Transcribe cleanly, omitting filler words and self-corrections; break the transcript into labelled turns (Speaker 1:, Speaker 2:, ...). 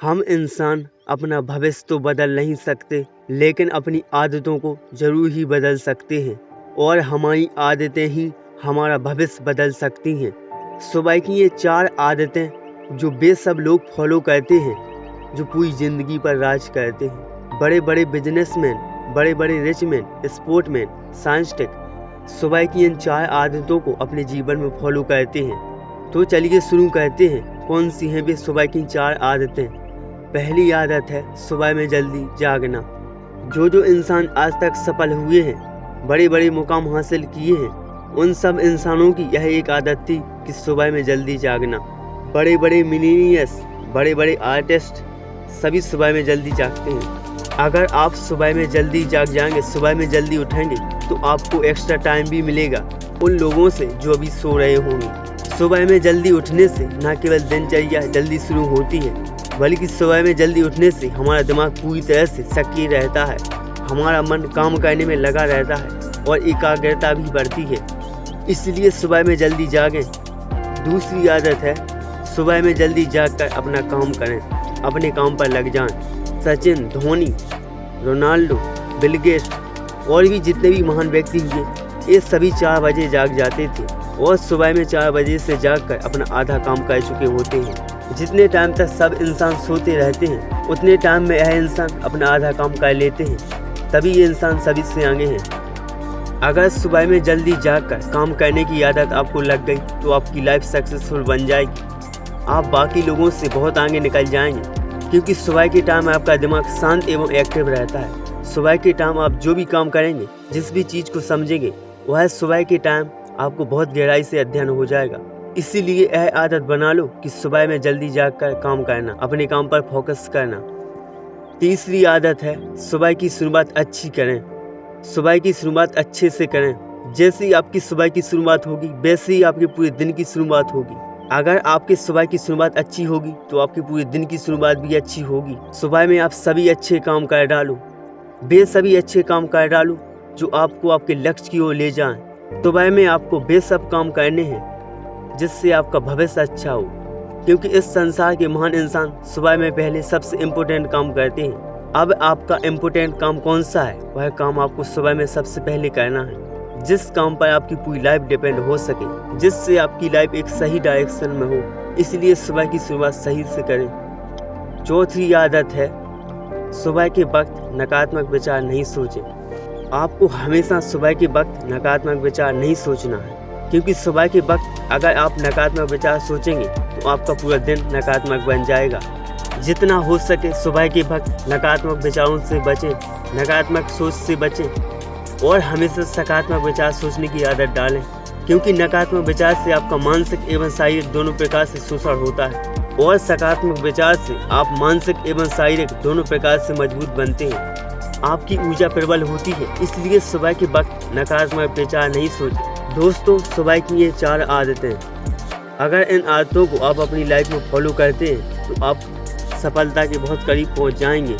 Speaker 1: हम इंसान अपना भविष्य तो बदल नहीं सकते, लेकिन अपनी आदतों को ज़रूर ही बदल सकते हैं और हमारी आदतें ही हमारा भविष्य बदल सकती हैं। सुबह की ये 4 आदतें जो बेसब लोग फॉलो करते हैं, जो पूरी ज़िंदगी पर राज करते हैं। बड़े बड़े बिजनेसमैन, बड़े बड़े रिचमैन, स्पोर्टमैन, साइंटिस्ट सुबह की इन 4 आदतों को अपने जीवन में फॉलो करते हैं। तो चलिए शुरू करते हैं, कौन सी हैं वे सुबह की 4 आदतें। पहली आदत है सुबह में जल्दी जागना। जो इंसान आज तक सफल हुए हैं, बड़े बड़े मुकाम हासिल किए हैं, उन सब इंसानों की यह एक आदत थी कि सुबह में जल्दी जागना। बड़े बड़े मिलीनियर्स, बड़े बड़े आर्टिस्ट सभी सुबह में जल्दी जागते हैं। अगर आप सुबह में जल्दी जाग जाएंगे, सुबह में जल्दी उठेंगे, तो आपको एक्स्ट्रा टाइम भी मिलेगा उन लोगों से जो अभी सो रहे होंगे। सुबह में जल्दी उठने से न केवल दिनचर्या जल्दी शुरू होती है, बल्कि सुबह में जल्दी उठने से हमारा दिमाग पूरी तरह से सक्रिय रहता है, हमारा मन काम करने में लगा रहता है और एकाग्रता भी बढ़ती है। इसलिए सुबह में जल्दी जागें। दूसरी आदत है सुबह में जल्दी जागकर अपना काम करें, अपने काम पर लग जाएं। Sachin, Dhoni, Ronaldo, Bill Gates और भी जितने भी महान व्यक्ति हुए, ये सभी 4 बजे जाग जाते थे और सुबह में 4 बजे से जागकर अपना आधा काम कर चुके होते हैं। जितने टाइम तक सब इंसान सोते रहते हैं, उतने टाइम में यह इंसान अपना आधा काम कर लेते हैं, तभी ये इंसान सभी से आगे हैं। अगर सुबह में जल्दी जागकर काम करने की आदत आपको लग गई, तो आपकी लाइफ सक्सेसफुल बन जाएगी। आप बाकी लोगों से बहुत आगे निकल जाएंगे, क्योंकि सुबह के टाइम आपका दिमाग शांत एवं एक्टिव रहता है। सुबह के टाइम आप जो भी काम करेंगे, जिस भी चीज़ को समझेंगे, वह सुबह के टाइम आपको बहुत गहराई से अध्ययन हो जाएगा। इसीलिए यह आदत बना लो कि सुबह में जल्दी जागकर काम करना, अपने काम पर फोकस करना। तीसरी आदत है सुबह की शुरुआत अच्छी करें। सुबह की शुरुआत अच्छे से करें। जैसे ही आपकी सुबह की शुरुआत होगी, वैसे ही आपके पूरे दिन की शुरुआत होगी। अगर आपकी सुबह की शुरुआत अच्छी होगी, तो आपके पूरे दिन की शुरुआत भी अच्छी होगी। सुबह में आप सभी अच्छे काम कर डालो, सभी अच्छे काम कर डालो जो आपको आपके लक्ष्य की ओर ले जाएं। सुबह में आपको बेसब काम करने हैं, जिससे आपका भविष्य अच्छा हो, क्योंकि इस संसार के महान इंसान सुबह में पहले सबसे इम्पोर्टेंट काम करते हैं। अब आपका इम्पोर्टेंट काम कौन सा है? वह काम आपको सुबह में सबसे पहले करना है, जिस काम पर आपकी पूरी लाइफ डिपेंड हो सके, जिससे आपकी लाइफ एक सही डायरेक्शन में हो। इसलिए सुबह की शुरुआत सही से करें। चौथी आदत है सुबह के वक्त नकारात्मक विचार नहीं सोचें। आपको हमेशा सुबह के वक्त नकारात्मक विचार नहीं सोचना है, क्योंकि सुबह के वक्त अगर आप नकारात्मक विचार सोचेंगे, तो आपका पूरा दिन नकारात्मक बन जाएगा। जितना हो सके सुबह के वक्त नकारात्मक विचारों से बचें, नकारात्मक सोच से बचें और हमेशा सकारात्मक विचार सोचने की आदत डालें, क्योंकि नकारात्मक विचार से आपका मानसिक एवं शारीरिक दोनों प्रकार से शोषण होता है और सकारात्मक विचार से आप मानसिक एवं शारीरिक दोनों प्रकार से मजबूत बनते हैं। आपकी ऊर्जा प्रबल होती है। इसलिए सुबह के वक्त नकारात्मक विचार नहीं सोचें। दोस्तों, सुबह की ये 4 आदतें, अगर इन आदतों को आप अपनी लाइफ में फॉलो करते हैं, तो आप सफलता के बहुत करीब पहुंच जाएंगे।